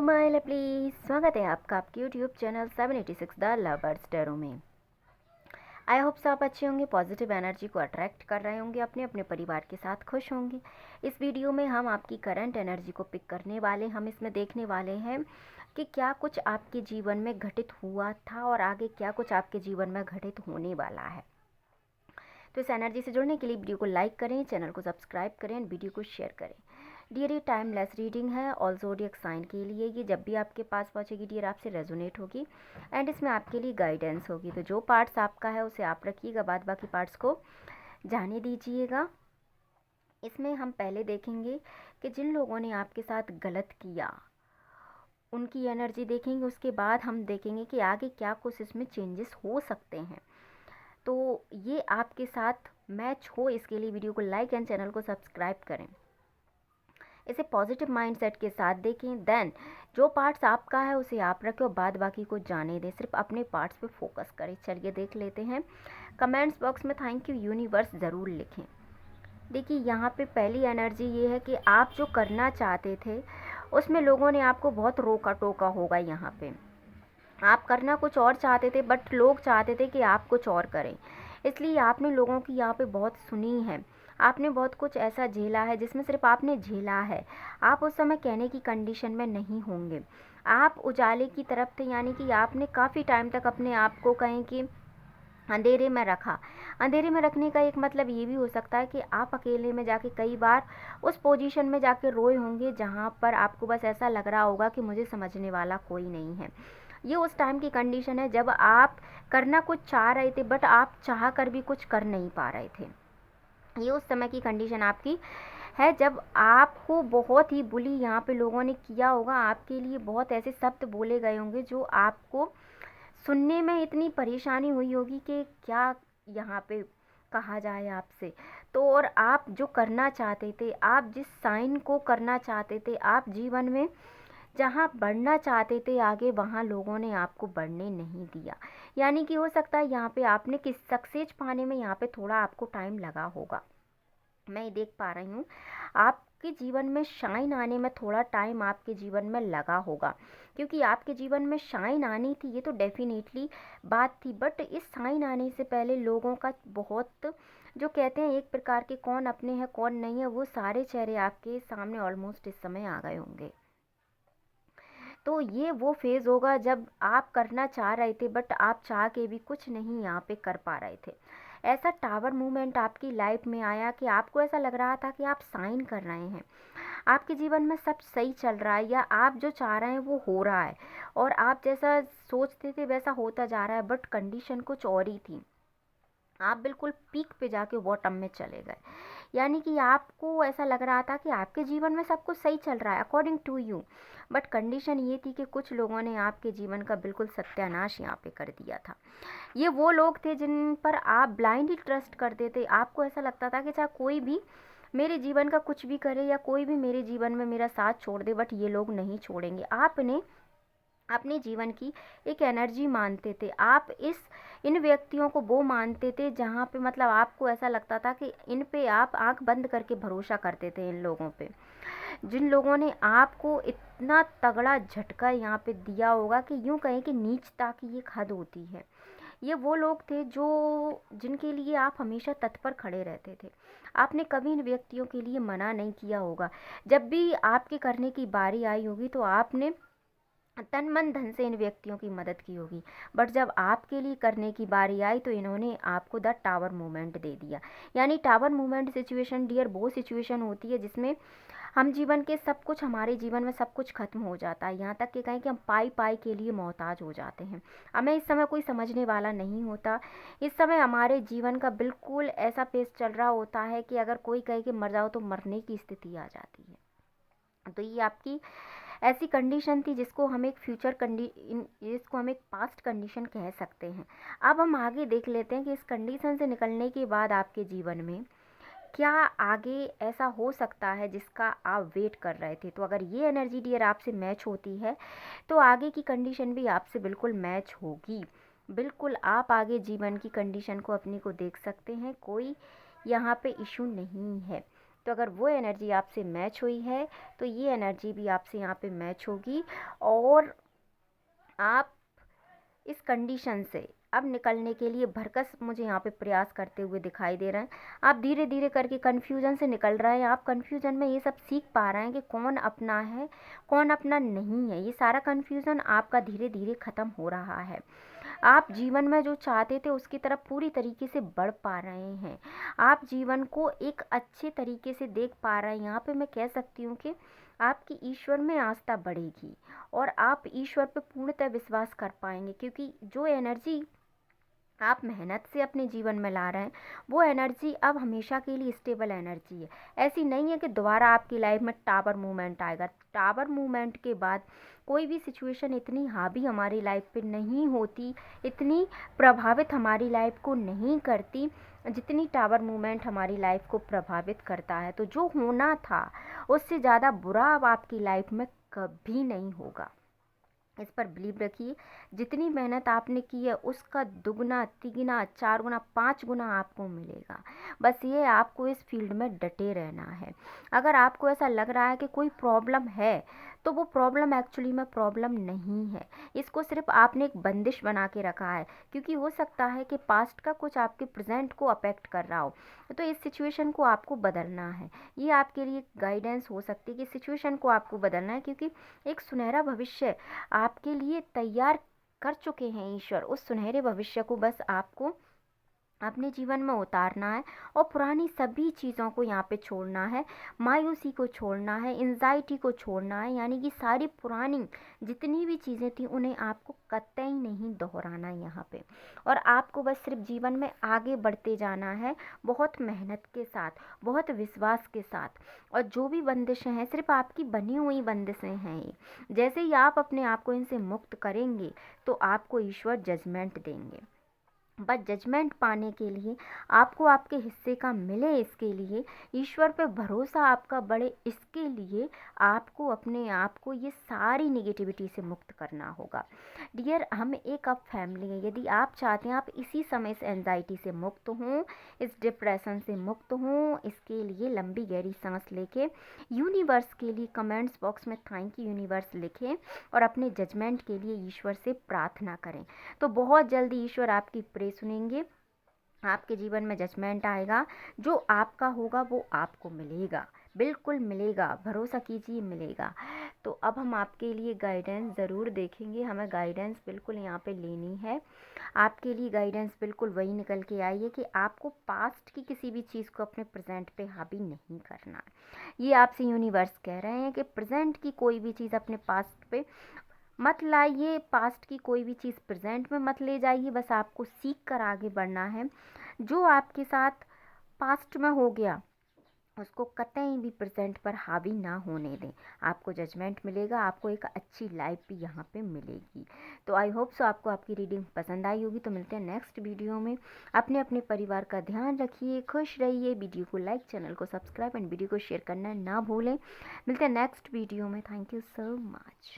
My lovely, स्वागत है आपका आपके YouTube channel 786 the lovers tarot में। आई होप आप अच्छे होंगे, पॉजिटिव एनर्जी को अट्रैक्ट कर रहे होंगे, अपने अपने परिवार के साथ खुश होंगे। इस वीडियो में हम आपकी करंट एनर्जी को पिक करने वाले, हम इसमें देखने वाले हैं कि क्या कुछ आपके जीवन में घटित हुआ था और आगे क्या कुछ आपके जीवन में घटित होने वाला है। तो इस एनर्जी से जुड़ने के लिए वीडियो को लाइक करें, चैनल को सब्सक्राइब करें और वीडियो को शेयर करें। डियर, ये टाइमलेस रीडिंग है ऑल ज़ोडिएक साइन के लिए। ये जब भी आपके पास पहुंचेगी डियर आपसे रेजोनेट होगी एंड इसमें आपके लिए गाइडेंस होगी। तो जो पार्ट्स आपका है उसे आप रखिएगा, बाद बाकी पार्ट्स को जाने दीजिएगा। इसमें हम पहले देखेंगे कि जिन लोगों ने आपके साथ गलत किया उनकी एनर्जी देखेंगे, उसके बाद हम देखेंगे कि आगे क्या कुछ इसमें चेंजेस हो सकते हैं। तो ये आपके साथ मैच हो, इसके लिए वीडियो को लाइक एंड चैनल को सब्सक्राइब करें। इसे पॉजिटिव माइंडसेट के साथ देखें। देन जो पार्ट्स आपका है उसे आप रखें और बाद बाकी को जाने दें, सिर्फ अपने पार्ट्स पे फोकस करें। चलिए देख लेते हैं। कमेंट्स बॉक्स में थैंक यू यूनिवर्स ज़रूर लिखें। देखिए यहाँ पे पहली एनर्जी ये है कि आप जो करना चाहते थे उसमें लोगों ने आपको बहुत रोका टोका होगा। यहाँ पे आप करना कुछ और चाहते थे बट लोग चाहते थे कि आप कुछ और करें, इसलिए आपने लोगों की यहाँ पे बहुत सुनी है। आपने बहुत कुछ ऐसा झेला है जिसमें सिर्फ आपने झेला है। आप उस समय कहने की कंडीशन में नहीं होंगे। आप उजाले की तरफ थे, यानी कि आपने काफ़ी टाइम तक अपने आप को कहें कि अंधेरे में रखा। अंधेरे में रखने का एक मतलब ये भी हो सकता है कि आप अकेले में जाके कई बार उस पोजीशन में जाके रोए होंगे जहाँ पर आपको बस ऐसा लग रहा होगा कि मुझे समझने वाला कोई नहीं है। ये उस टाइम की कंडीशन है जब आप करना कुछ चाह रहे थे बट आप चाह कर भी कुछ कर नहीं पा रहे थे। ये उस समय की कंडीशन आपकी है जब आपको बहुत ही बुली यहाँ पे लोगों ने किया होगा। आपके लिए बहुत ऐसे शब्द बोले गए होंगे जो आपको सुनने में इतनी परेशानी हुई होगी कि क्या यहाँ पे कहा जाए आपसे। तो और आप जो करना चाहते थे, आप जिस साइन को करना चाहते थे, आप जीवन में जहाँ बढ़ना चाहते थे आगे, वहाँ लोगों ने आपको बढ़ने नहीं दिया। यानी कि हो सकता है यहाँ पे आपने किस सक्सेस पाने में यहाँ पे थोड़ा आपको टाइम लगा होगा। मैं ये देख पा रही हूँ आपके जीवन में शाइन आने में थोड़ा टाइम आपके जीवन में लगा होगा, क्योंकि आपके जीवन में शाइन आनी थी ये तो डेफिनेटली बात थी, बट इस शाइन आने से पहले लोगों का बहुत, जो कहते हैं एक प्रकार के कौन अपने हैं कौन नहीं है, वो सारे चेहरे आपके सामने ऑलमोस्ट इस समय आ गए होंगे। तो ये वो फेज़ होगा जब आप करना चाह रहे थे बट आप चाह के भी कुछ नहीं यहाँ पे कर पा रहे थे। ऐसा टावर मूवमेंट आपकी लाइफ में आया कि आपको ऐसा लग रहा था कि आप साइन कर रहे हैं, आपके जीवन में सब सही चल रहा है या आप जो चाह रहे हैं वो हो रहा है और आप जैसा सोचते थे वैसा होता जा रहा है, बट कंडीशन कुछ और ही थी। आप बिल्कुल पीक पे जाके बॉटम में चले गए। यानी कि आपको ऐसा लग रहा था कि आपके जीवन में सब कुछ सही चल रहा है according to you, but condition ये थी कि कुछ लोगों ने आपके जीवन का बिल्कुल सत्यानाश यहाँ पे कर दिया था। ये वो लोग थे जिन पर आप ब्लाइंडली ट्रस्ट करते थे। आपको ऐसा लगता था कि चाहे कोई भी मेरे जीवन का कुछ भी करे या कोई भी मेरे जीवन में मेरा साथ छोड़ दे, बट ये लोग नहीं छोड़ेंगे। आपने अपने जीवन की एक एनर्जी मानते थे। आप इन व्यक्तियों को वो मानते थे जहाँ पे मतलब आपको ऐसा लगता था कि इन पे आप आंख बंद करके भरोसा करते थे। इन लोगों पे, जिन लोगों ने आपको इतना तगड़ा झटका यहाँ पे दिया होगा कि यूँ कहें कि नीचता की एक हद होती है। ये वो लोग थे जो जिनके लिए आप हमेशा तत्पर खड़े रहते थे। आपने कभी इन व्यक्तियों के लिए मना नहीं किया होगा। जब भी आपके करने की बारी आई होगी तो आपने तन मन धन से इन व्यक्तियों की मदद की होगी, बट जब आपके लिए करने की बारी आई तो इन्होंने आपको द टावर मूवमेंट दे दिया। यानी टावर मूवमेंट सिचुएशन डियर वो सिचुएशन होती है जिसमें हम जीवन के सब कुछ, हमारे जीवन में सब कुछ खत्म हो जाता है, यहाँ तक कि कहें कि हम पाई पाई के लिए मोहताज हो जाते हैं। हमें इस समय कोई समझने वाला नहीं होता। इस समय हमारे जीवन का बिल्कुल ऐसा पेस चल रहा होता है कि अगर कोई कहे कि मर जाओ तो मरने की स्थिति आ जाती है। तो ये आपकी ऐसी कंडीशन थी जिसको हम एक जिसको हम एक पास्ट कंडीशन कह सकते हैं। अब हम आगे देख लेते हैं कि इस कंडीशन से निकलने के बाद आपके जीवन में क्या आगे ऐसा हो सकता है जिसका आप वेट कर रहे थे। तो अगर ये एनर्जी डियर आपसे मैच होती है तो आगे की कंडीशन भी आपसे बिल्कुल मैच होगी। बिल्कुल आप आगे जीवन की कंडीशन को अपनी को देख सकते हैं, कोई यहाँ पे इशू नहीं है। तो अगर वो एनर्जी आपसे मैच हुई है तो ये एनर्जी भी आपसे यहाँ पे मैच होगी, और आप इस कंडीशन से अब निकलने के लिए भरकस मुझे यहाँ पे प्रयास करते हुए दिखाई दे रहे हैं। आप धीरे धीरे करके कन्फ्यूजन से निकल रहे हैं। आप कन्फ्यूजन में ये सब सीख पा रहे हैं कि कौन अपना है कौन अपना नहीं है। ये सारा कन्फ्यूजन आपका धीरे धीरे ख़त्म हो रहा है। आप जीवन में जो चाहते थे उसकी तरफ पूरी तरीके से बढ़ पा रहे हैं। आप जीवन को एक अच्छे तरीके से देख पा रहे हैं। यहाँ पे मैं कह सकती हूँ कि आपकी ईश्वर में आस्था बढ़ेगी और आप ईश्वर पे पूर्णतः विश्वास कर पाएंगे, क्योंकि जो एनर्जी आप मेहनत से अपने जीवन में ला रहे हैं वो एनर्जी अब हमेशा के लिए स्टेबल एनर्जी है। ऐसी नहीं है कि दोबारा आपकी लाइफ में टावर मूवमेंट आएगा। टावर मूवमेंट के बाद कोई भी सिचुएशन इतनी हावी हमारी लाइफ पे नहीं होती, इतनी प्रभावित हमारी लाइफ को नहीं करती जितनी टावर मूवमेंट हमारी लाइफ को प्रभावित करता है। तो जो होना था उससे ज़्यादा बुरा अब आपकी लाइफ में कभी नहीं होगा। इस पर बिलीव रखिए। जितनी मेहनत आपने की है उसका दुगना तिगुना 4 गुना 5 गुना आपको मिलेगा। बस ये आपको इस फील्ड में डटे रहना है। अगर आपको ऐसा लग रहा है कि कोई प्रॉब्लम है तो वो प्रॉब्लम एक्चुअली में प्रॉब्लम नहीं है। इसको सिर्फ आपने एक बंदिश बना के रखा है, क्योंकि हो सकता है कि पास्ट का कुछ आपके प्रेजेंट को अफेक्ट कर रहा हो। तो इस सिचुएशन को आपको बदलना है। ये आपके लिए गाइडेंस हो सकती है कि सिचुएशन को आपको बदलना है, क्योंकि एक सुनहरा भविष्य आपके लिए तैयार कर चुके हैं ईश्वर। उस सुनहरे भविष्य को बस आपको अपने जीवन में उतारना है और पुरानी सभी चीज़ों को यहाँ पे छोड़ना है। मायूसी को छोड़ना है, एंजाइटी को छोड़ना है, यानी कि सारी पुरानी जितनी भी चीज़ें थी उन्हें आपको कतई नहीं दोहराना है यहाँ पे। और आपको बस सिर्फ जीवन में आगे बढ़ते जाना है, बहुत मेहनत के साथ, बहुत विश्वास के साथ। और जो भी बंदिशें हैं सिर्फ आपकी बनी हुई बंदिशें हैं ये। जैसे ही आप अपने आप को इनसे मुक्त करेंगे तो आपको ईश्वर जजमेंट देंगे। बट जजमेंट पाने के लिए आपको आपके हिस्से का मिले, इसके लिए ईश्वर पे भरोसा आपका बढ़े, इसके लिए आपको अपने आप को ये सारी नेगेटिविटी से मुक्त करना होगा। डियर, हम एक अब फैमिली है। यदि आप चाहते हैं आप इसी समय इस एंजाइटी से मुक्त हों, इस डिप्रेशन से मुक्त हों, इसके लिए लंबी गहरी सांस लेके यूनिवर्स के लिए कमेंट्स बॉक्स में थैंक यू यूनिवर्स लिखें और अपने जजमेंट के लिए ईश्वर से प्रार्थना करें। तो बहुत जल्दी ईश्वर आपकी प्रे सुनेंगे। आपके जीवन में जजमेंट आएगा, जो आपका होगा वो आपको मिलेगा, बिल्कुल मिलेगा, भरोसा कीजिए मिलेगा। तो अब हम आपके लिए गाइडेंस ज़रूर देखेंगे। हमें गाइडेंस बिल्कुल यहाँ पे लेनी है। आपके लिए गाइडेंस बिल्कुल वही निकल के आई है कि आपको पास्ट की किसी भी चीज़ को अपने प्रेजेंट पे हावी नहीं करना। ये आपसे यूनिवर्स कह रहे हैं कि प्रेजेंट की कोई भी चीज़ अपने पास्ट पे मत लाइए, पास्ट की कोई भी चीज़ प्रेजेंट में मत ले जाइए। बस आपको सीख कर आगे बढ़ना है। जो आपके साथ पास्ट में हो गया उसको कतई भी प्रेजेंट पर हावी ना होने दें। आपको जजमेंट मिलेगा, आपको एक अच्छी लाइफ भी यहाँ पे मिलेगी। तो आई होप सो आपको आपकी रीडिंग पसंद आई होगी। तो मिलते हैं नेक्स्ट वीडियो में। अपने अपने परिवार का ध्यान रखिए, खुश रहिए। वीडियो को लाइक, चैनल को सब्सक्राइब एंड वीडियो को शेयर करना ना भूलें। मिलते हैं नेक्स्ट वीडियो में। Thank you so much.